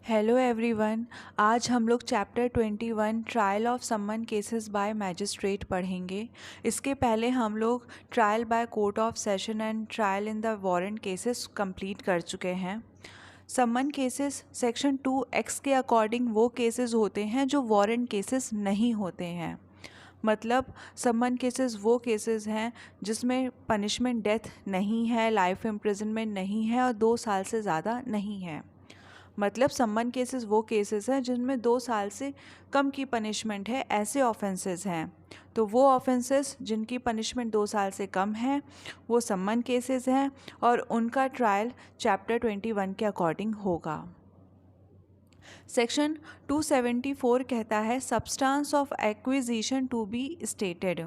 Hello everyone. आज हम लोग chapter 21 trial of summon cases by magistrate पढ़ेंगे। इसके पहले हम लोग trial by court of session and trial in the warrant cases complete कर चुके हैं। समन केसेस सेक्शन 2(x) के अकॉर्डिंग वो केसेस होते हैं जो वारंट केसेस नहीं होते हैं। मतलब समन केसेस वो केसेस हैं जिसमें पनिशमेंट डेथ नहीं है, लाइफ इम्प्रिजनमेंट नहीं है और 2 साल से ज़्यादा नहीं है। मतलब समन केसेस वो केसेस हैं जिनमें 2 साल से कम की पनिशमेंट है, ऐसे ऑफेंसेस हैं। तो वो ऑफेंसेस जिनकी पनिशमेंट 2 साल से कम है वो समन केसेस हैं और उनका ट्रायल चैप्टर 21 के अकॉर्डिंग होगा। सेक्शन 274 कहता है substance of acquisition to be stated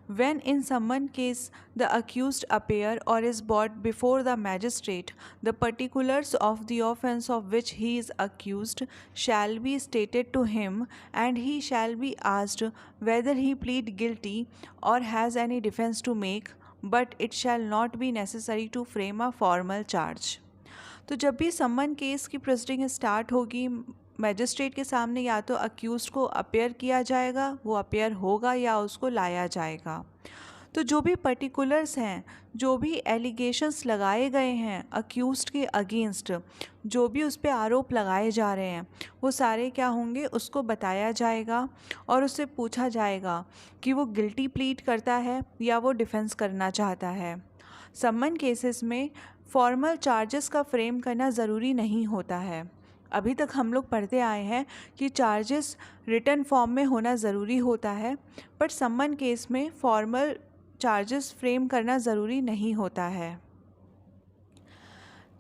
when in summon case the accused appear or is brought before the magistrate the particulars of the offence of which he is accused shall be stated to him and he shall be asked whether he plead guilty or has any defence to make but it shall not be necessary to frame a formal charge. तो जब भी summon case की proceeding start होगी, magistrate के सामने या तो accuse को अपेयर किया जाएगा, वो अपेयर होगा या उसको लाया जाएगा। तो जो भी पर्टिकुलर्स हैं, जो भी एलिगेशंस लगाए गए हैं अक्यूज़ड के अगेंस्ट, जो भी उस पर आरोप लगाए जा रहे हैं, वो सारे क्या होंगे उसको बताया जाएगा और उससे पूछा जाएगा कि वो गिल्टी प्लीड करता है या वो डिफेंस करना चाहता है। समन केसेस में फॉर्मल चार्जेस का फ्रेम करना ज़रूरी नहीं होता है। अभी तक हम लोग पढ़ते आए हैं कि चार्जेस रिटन फॉर्म में होना ज़रूरी होता है, बट समन केस में फॉर्मल चार्जेस फ्रेम करना ज़रूरी नहीं होता है।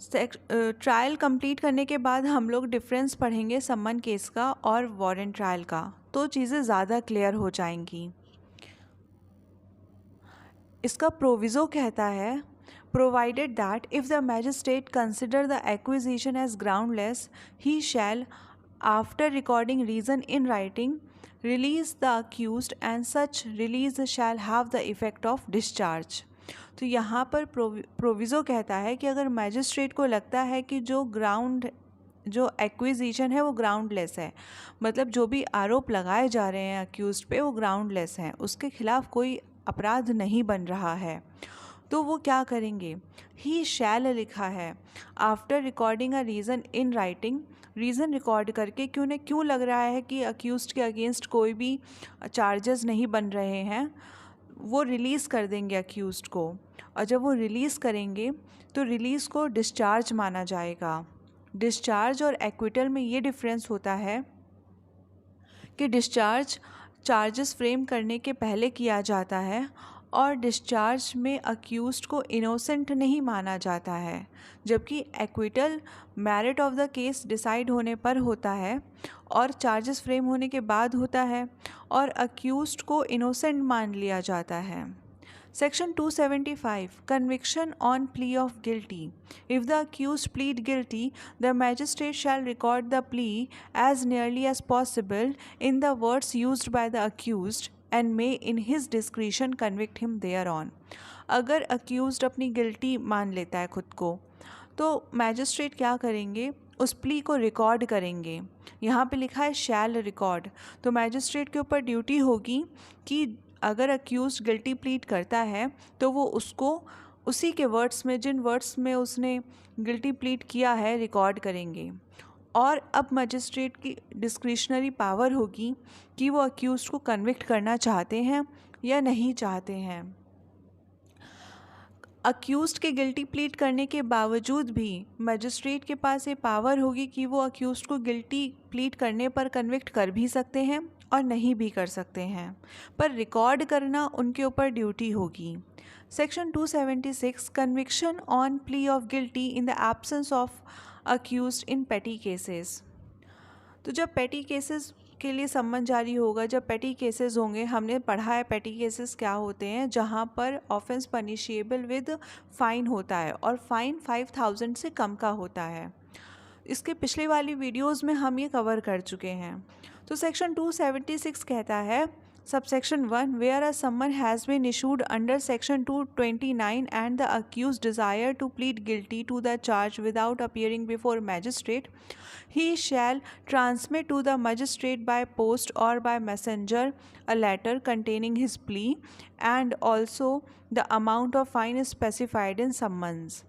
ट्रायल कंप्लीट करने के बाद हम लोग डिफरेंस पढ़ेंगे समन केस का और वारंट ट्रायल का, तो चीज़ें ज़्यादा क्लियर हो जाएंगी। इसका प्रोविज़ो कहता है provided that if the magistrate consider the acquisition as groundless, he shall, after recording reason in writing, release the accused and such release shall have the effect of discharge। तो यहाँ पर proviso कहता है कि अगर magistrate को लगता है कि जो एक्विजिशन है वो ग्राउंडलेस है, मतलब जो भी आरोप लगाए जा रहे हैं अक्यूज्ड पे वो ग्राउंडलेस हैं, उसके खिलाफ कोई अपराध नहीं बन रहा है, तो वो क्या करेंगे। ही शैल लिखा है after recording a reason in writing, reason record करके क्यों लग रहा है कि अक्यूज्ड के अगेंस्ट कोई भी चार्जेस नहीं बन रहे हैं, वो रिलीज़ कर देंगे अक्यूज्ड को। और जब वो रिलीज़ करेंगे तो रिलीज़ को डिस्चार्ज माना जाएगा। डिस्चार्ज और एक्विटल में ये डिफरेंस होता है कि डिस्चार्ज चार्जेस फ्रेम करने के पहले किया जाता है और डिस्चार्ज में अक्यूज्ड को इनोसेंट नहीं माना जाता है, जबकि acquittal merit of the case decide होने पर होता है और चार्जेस फ्रेम होने के बाद होता है और अक्यूज्ड को इनोसेंट मान लिया जाता है। Section 275 Conviction on plea of guilty. If the accused plead guilty, the magistrate shall record the plea as nearly as possible in the words used by the accused and may in his discretion convict him thereon. अगर accused अपनी guilty मान लेता है खुद को, तो magistrate क्या करेंगे, उस प्ली को रिकॉर्ड करेंगे। यहाँ पे लिखा है शैल रिकॉर्ड, तो मैजिस्ट्रेट के ऊपर ड्यूटी होगी कि अगर अक्यूज़ गिल्टी प्लीड करता है तो वो उसको उसी के वर्ड्स में, जिन वर्ड्स में उसने गिल्टी प्लीड किया है, रिकॉर्ड करेंगे। और अब मजिस्ट्रेट की डिस्क्रिशनरी पावर होगी कि वो अक्यूज़ को कन्विक्ट करना चाहते हैं या नहीं चाहते हैं। अक्यूज़ड के गिल्टी प्लीड करने के बावजूद भी मजिस्ट्रेट के पास ये पावर होगी कि वो अक्यूज़ड को गिल्टी प्लीड करने पर कन्विक्ट कर भी सकते हैं और नहीं भी कर सकते हैं, पर रिकॉर्ड करना उनके ऊपर ड्यूटी होगी। Section 276 conviction on plea of guilty in the absence of accused इन पेटी केसेस। तो जब पेटी केसेस के लिए सम्मन जारी होगा, जब पेटी केसेस होंगे, हमने पढ़ा है पेटी केसेस क्या होते हैं, जहाँ पर ऑफेंस पनिशेबल विद फ़ाइन होता है और फ़ाइन 5000 से कम का होता है। इसके पिछले वाली वीडियोस में हम ये कवर कर चुके हैं। तो सेक्शन 276 कहता है Subsection 1. Whereas summon has been issued under Section 229 and the accused desire to plead guilty to the charge without appearing before magistrate, he shall transmit to the magistrate by post or by messenger a letter containing his plea and also the amount of fine specified in summons.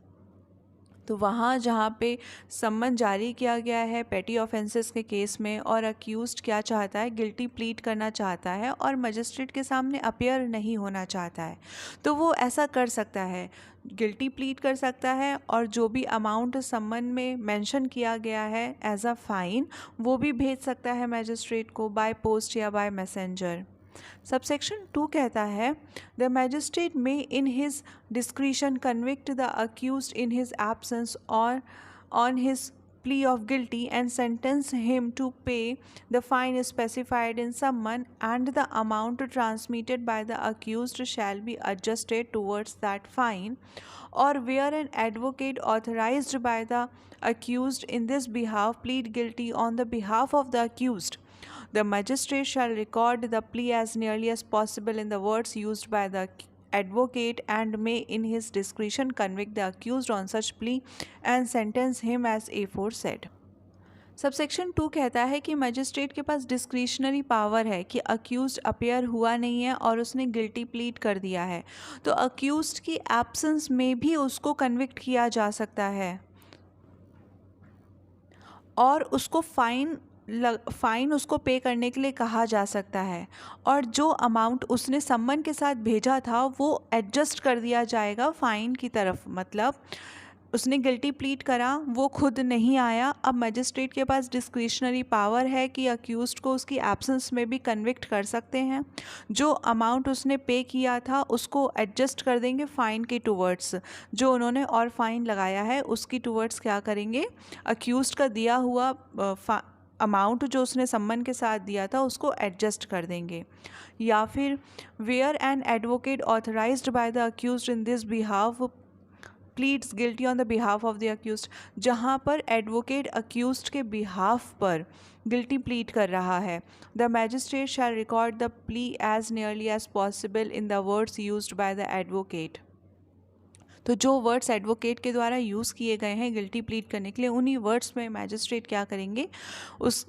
तो वहाँ जहाँ पे सम्मन जारी किया गया है पेटी ऑफेंसेस के केस में और अक्यूज्ड क्या चाहता है, गिल्टी प्लीड करना चाहता है और मजिस्ट्रेट के सामने अपियर नहीं होना चाहता है, तो वो ऐसा कर सकता है, गिल्टी प्लीड कर सकता है और जो भी अमाउंट सम्मन में मेंशन किया गया है एज अ फाइन वो भी भेज सकता है मैजिस्ट्रेट को बाय पोस्ट या बाय मैसेंजर। सबसेक्शन 2 कहता है the magistrate may in his discretion convict the accused in his absence or on his plea of guilty and sentence him to pay the fine specified in summon, and the amount transmitted by the accused shall be adjusted towards that fine, or where an advocate authorized by the accused in this behalf plead guilty on the behalf of the accused, the magistrate shall record the plea as nearly as possible in the words used by the advocate and may in his discretion convict the accused on such plea and sentence him as aforesaid. Subsection 2 कहता है कि magistrate के पास discretionary power है कि accused appear हुआ नहीं है और उसने गिल्टी प्लीड कर दिया है, तो अक्यूज्ड की एब्सेंस में भी उसको कन्विक्ट किया जा सकता है और उसको फ़ाइन उसको पे करने के लिए कहा जा सकता है और जो अमाउंट उसने सम्मन के साथ भेजा था वो एडजस्ट कर दिया जाएगा फ़ाइन की तरफ। मतलब उसने गिल्टी प्लीड करा, वो खुद नहीं आया, अब मजिस्ट्रेट के पास डिस्क्रिशनरी पावर है कि अक्यूज्ड को उसकी एब्सेंस में भी कन्विक्ट कर सकते हैं, जो अमाउंट उसने पे किया था उसको एडजस्ट कर देंगे फ़ाइन के टूवर्ड्स, जो उन्होंने और फ़ाइन लगाया है उसकी टूवर्ड्स क्या करेंगे, अक्यूज्ड का दिया हुआ अमाउंट जो उसने सम्मन के साथ दिया था उसको एडजस्ट कर देंगे। या फिर where an advocate authorised by the accused in this behalf pleads guilty on the behalf of the accused, जहाँ पर एडवोकेट अक्यूज्ड के बिहाफ पर गिल्टी प्लीड कर रहा है, the magistrate shall record the plea as nearly as possible in the words used by the advocate. तो जो words advocate के द्वारा यूज़ किए गए हैं गिल्टी प्लीड करने के लिए, उन्हीं वर्ड्स में मैजिस्ट्रेट क्या करेंगे, उस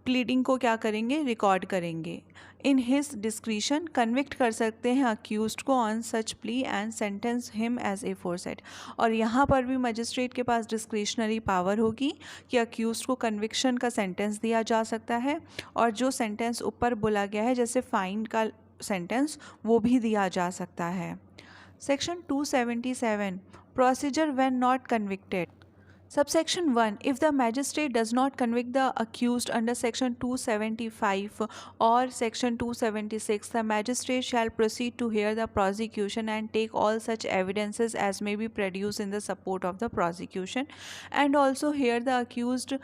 प्लीडिंग को क्या करेंगे, रिकॉर्ड करेंगे। इन हिज डिस्क्रिशन कन्विक्ट कर सकते हैं अक्यूज्ड को on such plea and sentence him as aforesaid. और यहाँ पर भी मजिस्ट्रेट के पास डिस्क्रिशनरी पावर होगी कि अक्यूज्ड को कन्विक्शन का सेंटेंस दिया जा सकता है और जो सेंटेंस ऊपर बोला गया है जैसे फाइन का सेंटेंस वो भी दिया जा सकता है। Section 277 Procedure when not convicted. Subsection 1. If the magistrate does not convict the accused under Section 275 or Section 276, the magistrate shall proceed to hear the prosecution and take all such evidences as may be produced in the support of the prosecution, and also hear the accused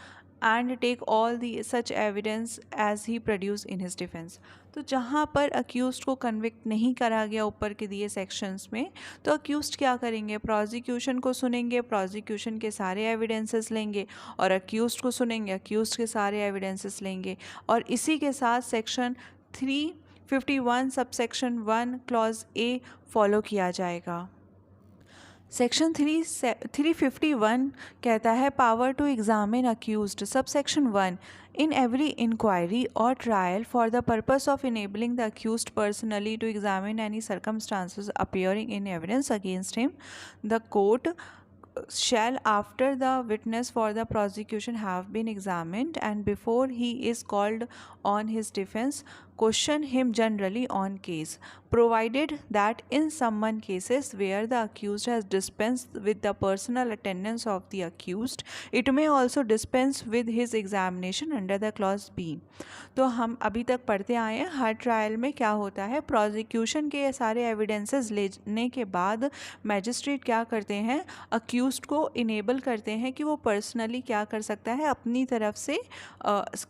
and take all the such evidence as he produce in his defense. तो जहाँ पर accused को convict नहीं करा गया ऊपर के दिए सेक्शंस में, तो अक्यूज्ड क्या करेंगे, प्रोसिक्यूशन को सुनेंगे, प्रोसिक्यूशन के सारे एविडेंसेस लेंगे और अक्यूज्ड को सुनेंगे, अक्यूज्ड के सारे एविडेंसेस लेंगे और इसी के साथ section 351 subsection 1 clause A follow किया जाएगा। सेक्शन 351 कहता है power to examine accused. Subsection 1 in every inquiry or trial for the purpose of enabling the accused personally to examine any circumstances appearing in evidence against him, the court shall, after the witness for the prosecution have been examined and before he is called on his defense, question him generally on case, provided that in summon cases where the accused has dispensed with the personal attendance of the accused, it may also dispense with his examination under the clause B. तो हम अभी तक पढ़ते आए हैं हर trial में क्या होता है, प्रोसिक्यूशन के सारे एविडेंसेस लेने के बाद मैजिस्ट्रेट क्या करते हैं, अक्यूज्ड को इनेबल करते हैं कि वो पर्सनली क्या कर सकता है, अपनी तरफ से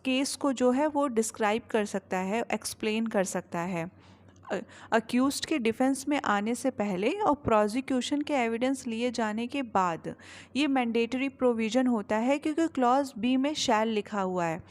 केस को जो है वो डिस्क्राइब कर सकता है, एक्सप्लेन कर सकता है अक्यूज्ड के डिफेंस में आने से पहले और प्रोसिक्यूशन के एविडेंस लिए जाने के बाद। ये मैंडेटरी प्रोविज़न होता है क्योंकि क्लॉज बी में शैल लिखा हुआ है,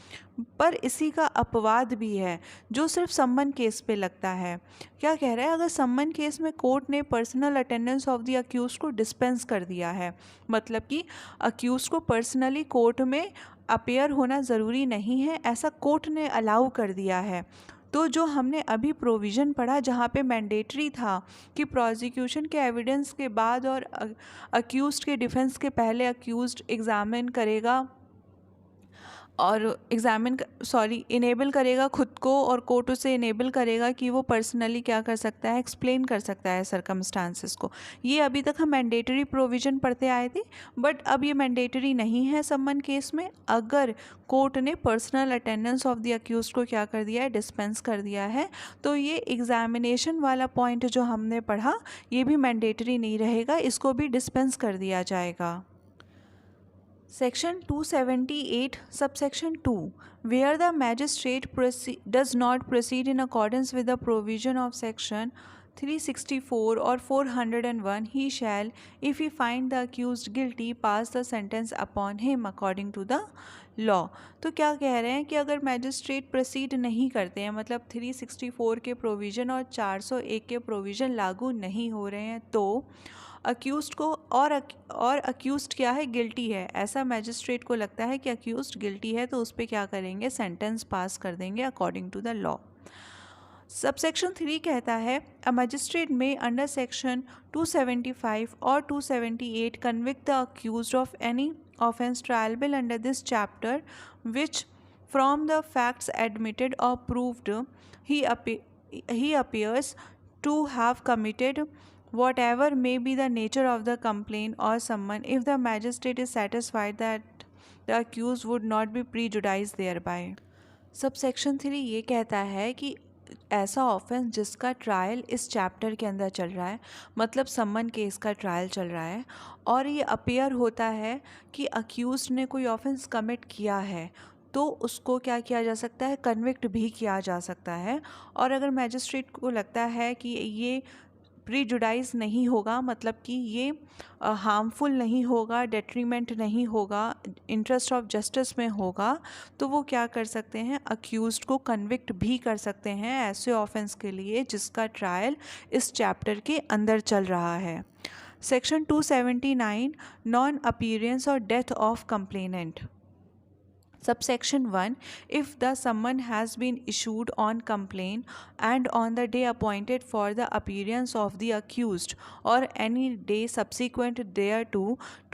पर इसी का अपवाद भी है जो सिर्फ सम्मन केस पे लगता है। क्या कह रहा है, अगर सम्मन केस में कोर्ट ने personal attendance of the accused को डिस्पेंस कर दिया है, मतलब कि अक्यूज्ड को पर्सनली कोर्ट में अपेयर होना ज़रूरी नहीं है, ऐसा कोर्ट ने अलाउ कर दिया है, तो जो हमने अभी प्रोविज़न पढ़ा जहाँ पे मैंडेटरी था कि प्रोसिक्यूशन के एविडेंस के बाद और अक्यूज्ड के डिफेंस के पहले अक्यूज्ड एग्जामिन करेगा और इनेबल करेगा खुद को, और कोर्ट उसे इनेबल करेगा कि वो पर्सनली क्या कर सकता है, एक्सप्लेन कर सकता है सर्कमस्टांसेस को। ये अभी तक हम मैंडेटरी प्रोविज़न पढ़ते आए थे, बट अब ये मैंडेटरी नहीं है सम्मन केस में। अगर कोर्ट ने personal attendance of the accused को क्या कर दिया है, डिस्पेंस कर दिया है, तो ये एग्जामिनेशन वाला पॉइंट जो हमने पढ़ा ये भी मैंडेटरी नहीं रहेगा, इसको भी डिस्पेंस कर दिया जाएगा। Section 278, subsection 2, where the magistrate does not proceed in accordance with the provision of section 364 or 401, he shall, if he find the accused guilty, pass the sentence upon him according to the law। तो क्या कह रहे हैं कि अगर magistrate proceed नहीं करते हैं, मतलब 364 के प्रोविज़न और 401 के प्रोविज़न लागू नहीं हो रहे हैं, तो अक्यूज्ड को और अक्यूज्ड क्या है, गिल्टी है, ऐसा मैजिस्ट्रेट को लगता है कि अक्यूज्ड गिल्टी है, तो उस पर क्या करेंगे, सेंटेंस पास कर देंगे according to the law. Subsection 3 कहता है a magistrate may under section 275 or 278 convict the accused of any offence triable under this chapter which from the facts admitted or proved he appears to have committed whatever may be the nature of the complaint or summon, if the magistrate is satisfied that the accused would not be prejudiced thereby। Subsection 3 ये कहता है कि ऐसा offence जिसका trial इस chapter के अंदर चल रहा है, मतलब सम्मन केस का ट्रायल चल रहा है, और ये अपीयर होता है कि अक्यूज्ड ने कोई ऑफेंस कमिट किया है, तो उसको क्या किया जा सकता है, कन्विक्ट भी किया जा सकता है। और अगर मैजिस्ट्रेट को लगता है कि ये प्रीजुडाइज नहीं होगा, मतलब कि ये हार्मफुल नहीं होगा, डेट्रीमेंट नहीं होगा, इंटरेस्ट ऑफ जस्टिस में होगा, तो वो क्या कर सकते हैं, अक्यूज्ड को कन्विक्ट भी कर सकते हैं ऐसे ऑफेंस के लिए जिसका ट्रायल इस चैप्टर के अंदर चल रहा है। सेक्शन 279 नॉन अपीयरेंस और death of complainant. Subsection 1, if the summon has been issued on complaint and on the day appointed for the appearance of the accused or any day subsequent thereto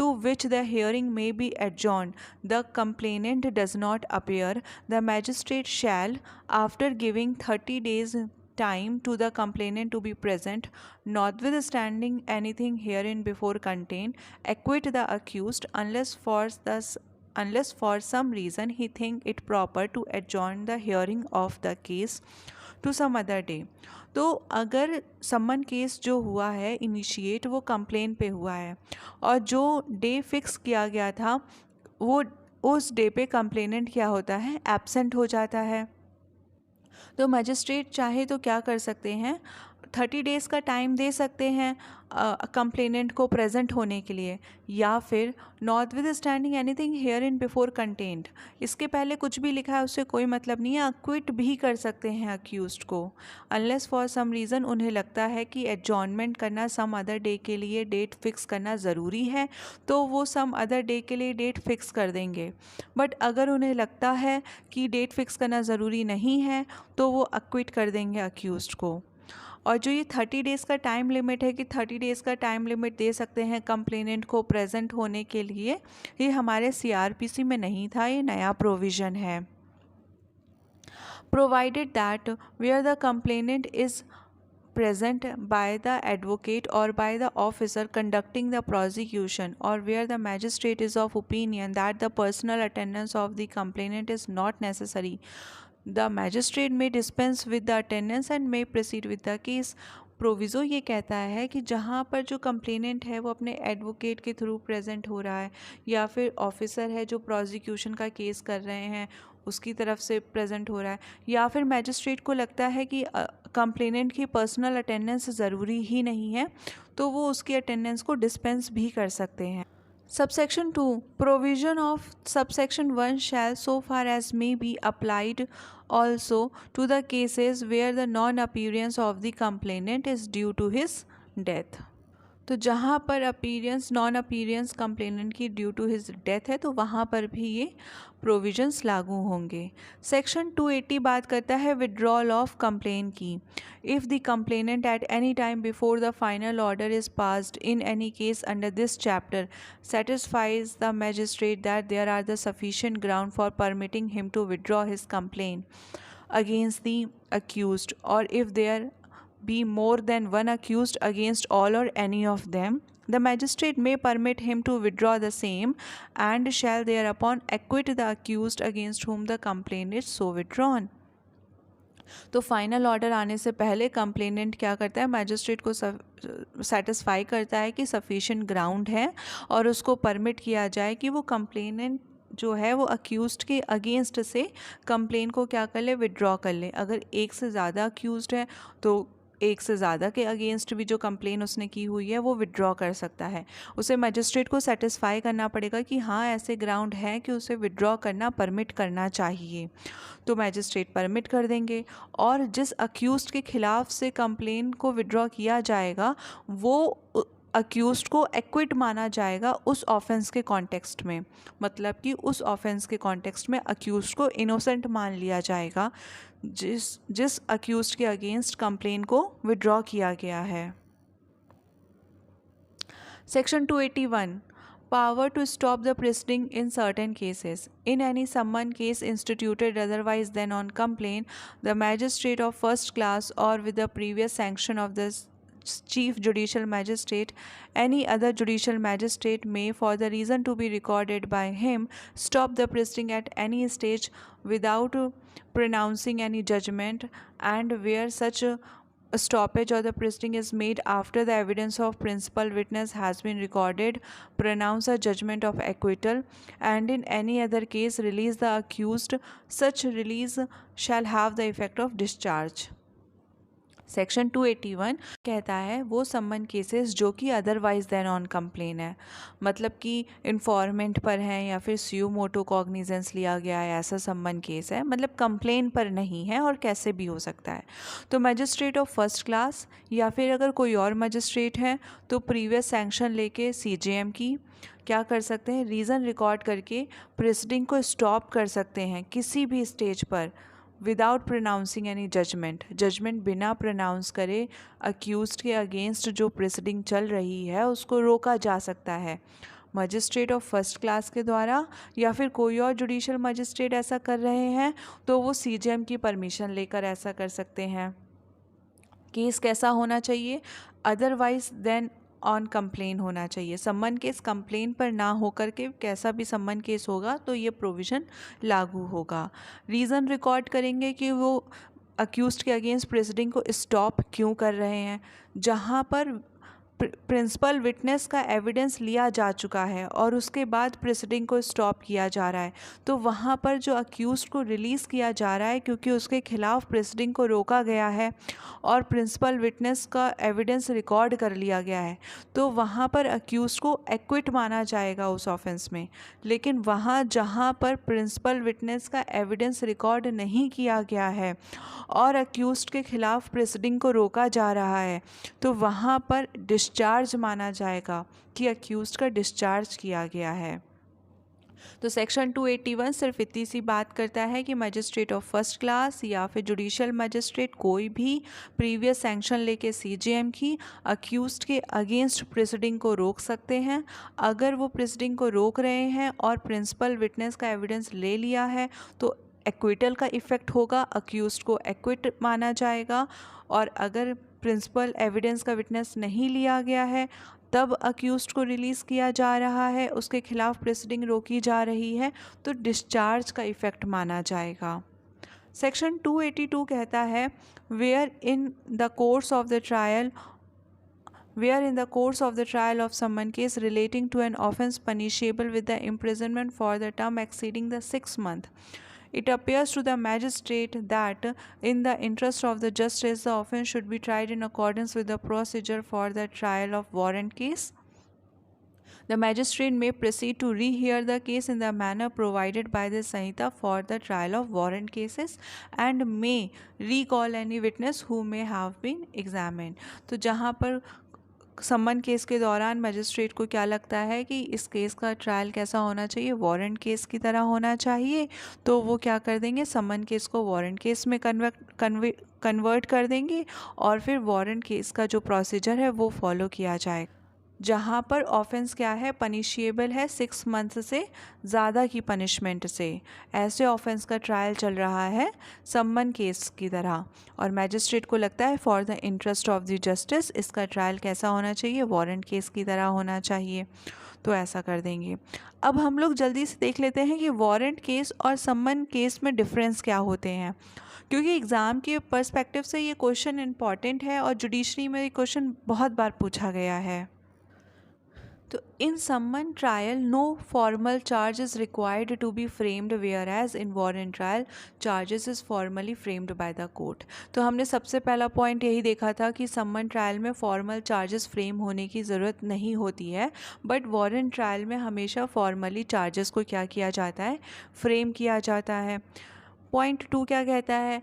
to which the hearing may be adjourned, the complainant does not appear, the magistrate shall, after giving 30 days time to the complainant to be present, notwithstanding anything herein before contained, acquit the accused unless for some reason he think it proper to adjourn the hearing of the case to some other day। तो अगर सम्मन case जो हुआ है initiate वो complain पे हुआ है और जो डे फिक्स किया गया था वो उस डे पे कंप्लेनेंट क्या होता है, एब्सेंट हो जाता है, तो मजिस्ट्रेट चाहे तो क्या कर सकते हैं, 30 डेज़ का टाइम दे सकते हैं कंप्लेनेंट को प्रेजेंट होने के लिए, या फिर not with standing anything here in before content, इसके पहले कुछ भी लिखा है उससे कोई मतलब नहीं है, अक्विट भी कर सकते हैं अक्यूज्ड को, अनलेस फॉर सम रीज़न उन्हें लगता है कि एडजॉर्नमेंट करना, सम अदर डे के लिए डेट फिक्स करना ज़रूरी है, तो वो सम अदर डे के लिए डेट फिक्स कर देंगे। बट अगर उन्हें लगता है कि डेट फिक्स करना ज़रूरी नहीं है तो वो अक्विट कर देंगे अक्यूज्ड को। और जो ये 30 डेज़ का टाइम लिमिट है कि 30 डेज़ का टाइम लिमिट दे सकते हैं कंप्लेनेंट को प्रेजेंट होने के लिए, ये हमारे CRPC में नहीं था, ये नया प्रोविज़न है। Provided that where the complainant is present by the advocate or by the officer conducting the prosecution, or where the magistrate is of opinion that the personal attendance of the complainant is not necessary, the magistrate may dispense with the attendance and may proceed with the case। Proviso ये कहता है कि जहाँ पर जो complainant है वो अपने एडवोकेट के थ्रू प्रेजेंट हो रहा है, या फिर ऑफिसर है जो प्रोसिक्यूशन का केस कर रहे हैं उसकी तरफ से प्रेजेंट हो रहा है, या फिर मैजिस्ट्रेट को लगता है कि कंप्लेनेंट की पर्सनल अटेंडेंस ज़रूरी ही नहीं है, तो वो उसकी अटेंडेंस को डिस्पेंस भी कर सकते हैं। Subsection 2. Provision of subsection 1 shall so far as may be applied also to the cases where the non-appearance of the complainant is due to his death. तो जहाँ पर अपीयरेंस नॉन अपीयरेंस कंप्लेनेंट की due to his death है तो वहाँ पर भी ये प्रोविजंस लागू होंगे। सेक्शन 280 बात करता है विड्रॉल ऑफ कंप्लेन की। If the complainant at any time before the final order is passed in any case under this chapter satisfies the magistrate that there are the sufficient ground for permitting him to withdraw his complaint against the accused, or if there be more than one accused against all or any of them, the magistrate may permit him to withdraw the same and shall thereupon acquit the accused against whom the complaint is so withdrawn. तो final order आने से पहले complainant क्या करता है, magistrate को satisfy करता है कि सफिशिएंट ग्राउंड है और उसको परमिट किया जाए कि वो कंप्लेनेंट जो है वो अक्यूज़ड के अगेंस्ट से कंप्लेन को क्या कर ले, विड्रॉ कर ले। अगर एक से ज़्यादा अक्यूज़ड है तो एक से ज़्यादा के अगेंस्ट भी जो कंप्लेन उसने की हुई है वो विड्रॉ कर सकता है। उसे मजिस्ट्रेट को सेटिस्फाई करना पड़ेगा कि हाँ ऐसे ग्राउंड है कि उसे विड्रॉ करना परमिट करना चाहिए, तो मैजिस्ट्रेट परमिट कर देंगे। और जिस अक्यूज़ड के ख़िलाफ़ से कंप्लेन को विड्रॉ किया जाएगा वो अक्यूज़ड को एक्विट माना जाएगा उस ऑफेंस के कॉन्टेक्स्ट में, मतलब कि उस ऑफेंस के कॉन्टेक्स्ट में अक्यूज़ड को इनोसेंट मान लिया जाएगा जिस अक्यूज़ड के अगेंस्ट कंप्लेन को विड्रॉ किया गया है। Section 281 Power to stop the proceeding in certain cases. In any summon case instituted otherwise than on complaint, the magistrate of first class or with the previous sanction of the Chief Judicial Magistrate, any other judicial magistrate may, for the reason to be recorded by him, stop the proceeding at any stage without pronouncing any judgment, and where such a stoppage or the proceeding is made after the evidence of principal witness has been recorded, pronounce a judgment of acquittal, and in any other case release the accused, such release shall have the effect of discharge. Section 281 कहता है वो सम्मन cases जो कि otherwise then on complain है, मतलब कि informant पर हैं या फिर स्यू मोटो कॉग्निजेंस लिया गया है, ऐसा सम्मन केस है, मतलब कंप्लेन पर नहीं है और कैसे भी हो सकता है। तो मजिस्ट्रेट ऑफ फर्स्ट क्लास या फिर अगर कोई और मजिस्ट्रेट है तो प्रीवियस सैंक्शन लेके CJM की क्या कर सकते हैं, रीज़न रिकॉर्ड करके प्रोसीडिंग को स्टॉप कर सकते हैं किसी भी स्टेज पर विदाउट प्रोनाउंसिंग एनी जजमेंट बिना प्रोनाउंस करे अक्यूज़ड के अगेंस्ट जो प्रोसीडिंग चल रही है उसको रोका जा सकता है मजिस्ट्रेट ऑफ फर्स्ट क्लास के द्वारा, या फिर कोई और जुडिशल मजिस्ट्रेट ऐसा कर रहे हैं तो वो CJM की परमिशन लेकर ऐसा कर सकते हैं। केस कैसा होना चाहिए, अदरवाइज देन ऑन कंप्लेन होना चाहिए। सम्मन केस कंप्लेन पर ना होकर के कैसा भी सम्मन केस होगा तो ये प्रोविज़न लागू होगा। रीज़न रिकॉर्ड करेंगे कि वो अक्यूज़ड के अगेंस्ट प्रोसीडिंग को स्टॉप क्यों कर रहे हैं, जहाँ पर प्रिंसिपल विटनेस का एविडेंस लिया जा चुका है और उसके बाद प्रोसीडिंग को स्टॉप किया जा रहा है, तो वहाँ पर जो अक्यूज़ड को रिलीज़ किया जा रहा है क्योंकि उसके खिलाफ प्रोसीडिंग को रोका गया है और प्रिंसिपल विटनेस का एविडेंस रिकॉर्ड कर लिया गया है, तो वहाँ पर अक्यूज़ड को एक्विट माना जाएगा उस ऑफेंस में। लेकिन वहाँ जहाँ पर प्रिंसिपल विटनेस का एविडेंस रिकॉर्ड नहीं किया गया है और अक्यूज़ड के खिलाफ प्रोसीडिंग को रोका जा रहा है, तो वहाँ पर डिस्चार्ज माना जाएगा कि अक्यूज़ड का डिस्चार्ज किया गया है। तो सेक्शन 281 सिर्फ इतनी सी बात करता है कि मजिस्ट्रेट ऑफ फर्स्ट क्लास या फिर जुडिशल मजिस्ट्रेट कोई भी प्रीवियस सैंक्शन लेके CJM की अक्यूज़ड के अगेंस्ट प्रोसीडिंग को रोक सकते हैं। अगर वो प्रोसीडिंग को रोक रहे हैं और प्रिंसिपल विटनेस का एविडेंस ले लिया है तो एक्विटल का इफ़ेक्ट होगा, अक्यूज़ड को एक्विट माना जाएगा। और अगर प्रिंसिपल एविडेंस का विटनेस नहीं लिया गया है तब अक्यूज़ड को रिलीज़ किया जा रहा है, उसके खिलाफ प्रोसीडिंग रोकी जा रही है, तो डिस्चार्ज का इफ़ेक्ट माना जाएगा। सेक्शन 282 कहता है where in the course of the trial of summon case relating to an offence punishable with the imprisonment for the term exceeding the 6 months, It appears to the magistrate that in the interest of the justice the offence should be tried in accordance with the procedure for the trial of warrant case. The magistrate may proceed to rehear the case in the manner provided by the Sanhita for the trial of warrant cases and may recall any witness who may have been examined. तो जहाँ पर सम्मन case के दौरान magistrate को क्या लगता है कि इस केस का ट्रायल कैसा होना चाहिए, वारंट केस की तरह होना चाहिए, तो वो क्या कर देंगे, सम्मन केस को वारंट केस में कन्वर्ट कर देंगे और फिर वारंट केस का जो प्रोसीजर है वो फॉलो किया जाएगा। जहाँ पर ऑफेंस क्या है, पनिशिएबल है 6 मंथ से ज़्यादा की पनिशमेंट से, ऐसे ऑफेंस का ट्रायल चल रहा है सम्मन केस की तरह और मैजिस्ट्रेट को लगता है for the interest of the justice इसका ट्रायल कैसा होना चाहिए, वारंट केस की तरह होना चाहिए, तो ऐसा कर देंगे। अब हम लोग जल्दी से देख लेते हैं कि वारंट केस और सम्मन केस में डिफरेंस क्या होते हैं, क्योंकि एग्ज़ाम के पर्सपेक्टिव से ये क्वेश्चन इंपॉर्टेंट है और जुडिशरी में ये क्वेश्चन बहुत बार पूछा गया है। तो in summon trial no formal charge is required to be framed whereas in warrant trial charges is formally framed by the court. तो हमने सबसे पहला पॉइंट यही देखा था कि सम्मन ट्रायल में फॉर्मल चार्जेस फ्रेम होने की ज़रूरत नहीं होती है, बट वारंट ट्रायल में हमेशा फॉर्मली चार्जेस को क्या किया जाता है, फ्रेम किया जाता है। पॉइंट 2 क्या कहता है,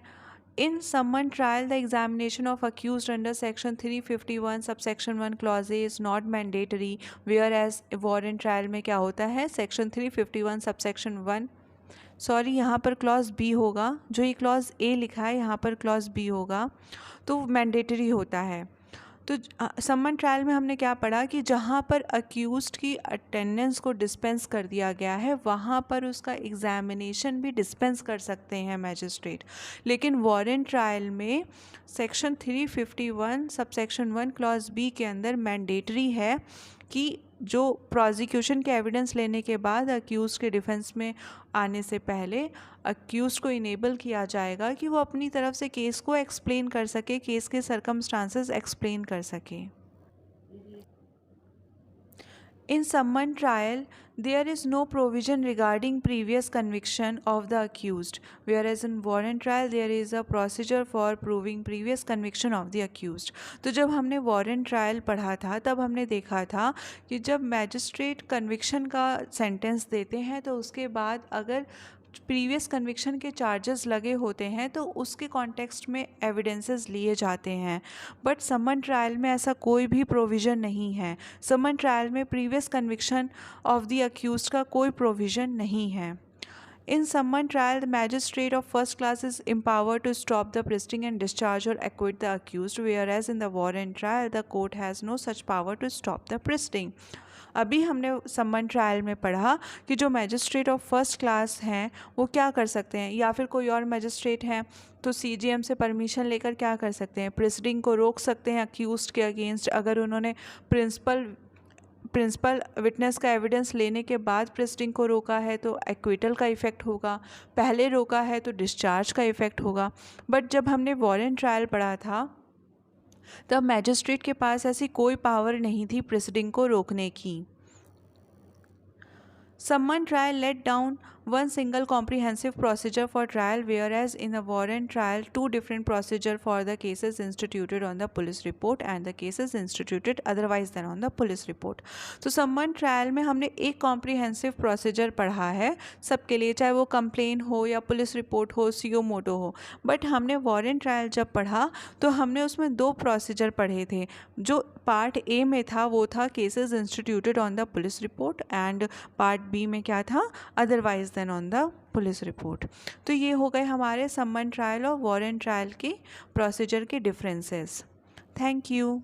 In summon trial, the examination of accused under section 351 subsection 1 clause A is not mandatory, whereas warrant trial में क्या होता है, section 351 subsection 1 यहाँ पर क्लॉज बी होगा, जो ये क्लॉज ए लिखा है यहाँ पर क्लॉज बी होगा, तो मैंडेटरी होता है। तो सम्मन ट्रायल में हमने क्या पढ़ा कि जहाँ पर अक्यूज्ड की अटेंडेंस को डिस्पेंस कर दिया गया है वहाँ पर उसका एग्जामिनेशन भी डिस्पेंस कर सकते हैं मैजिस्ट्रेट, लेकिन वारंट ट्रायल में सेक्शन 351 सबसेक्शन 1 क्लॉज बी के अंदर मैंडेटरी है कि जो प्रोसिक्यूशन के एविडेंस लेने के बाद अक्यूज़ के डिफेंस में आने से पहले अक्यूज़ को इनेबल किया जाएगा कि वो अपनी तरफ से केस को एक्सप्लेन कर सके, केस के सर्कमस्टांसेस एक्सप्लेन कर सके। In summon trial, there is no provision regarding previous conviction of the accused, whereas in warrant trial there is a procedure for proving previous conviction of the accused. तो जब हमने warrant trial पढ़ा था तब हमने देखा था कि जब मैजिस्ट्रेट कन्विक्शन का सेंटेंस देते हैं तो उसके बाद अगर प्रीवियस कन्विक्शन के चार्जेस लगे होते हैं तो उसके कॉन्टेक्स्ट में एविडेंसेस लिए जाते हैं, बट समन ट्रायल में ऐसा कोई भी प्रोविज़न नहीं है। समन ट्रायल में previous conviction of the accused का कोई प्रोविज़न नहीं है। In summon trial, the magistrate of first class is empowered to stop the proceeding and discharge or acquit the accused, whereas in the warrant trial, the court has no such power to stop the proceeding. अभी हमने सम्मन trial में पढ़ा कि जो magistrate of first class हैं वो क्या कर सकते हैं, या फिर कोई और मैजिस्ट्रेट हैं तो सीजीएम से परमिशन लेकर क्या कर सकते हैं, प्रोसीडिंग को रोक सकते हैं अक्यूज्ड के अगेंस्ट। अगर उन्होंने प्रिंसिपल विटनेस का एविडेंस लेने के बाद प्रोसीडिंग को रोका है तो एक्विटल का इफ़ेक्ट होगा, पहले रोका है तो डिस्चार्ज का इफ़ेक्ट होगा। बट जब हमने वारंट ट्रायल पढ़ा था तब मैजिस्ट्रेट के पास ऐसी कोई पावर नहीं थी प्रोसीडिंग को रोकने की। Summon trial let down one single comprehensive procedure for trial, whereas in a warrant trial, two different procedure for the cases instituted on the police report and the cases instituted otherwise than on the police report. तो सम्मन trial में हमने एक comprehensive procedure पढ़ा है सबके लिए, चाहे वो कंप्लेन हो या पुलिस रिपोर्ट हो, सीओ मोटो हो। बट हमने वारंट ट्रायल जब पढ़ा तो हमने उसमें दो प्रोसीजर पढ़े थे। जो पार्ट ए में था वो था cases instituted on the police report and part B में क्या था, otherwise then on the police report. तो ये हो गए हमारे सम्मन ट्रायल और वारंट ट्रायल के प्रोसीजर के डिफरेंसेस। Thank you.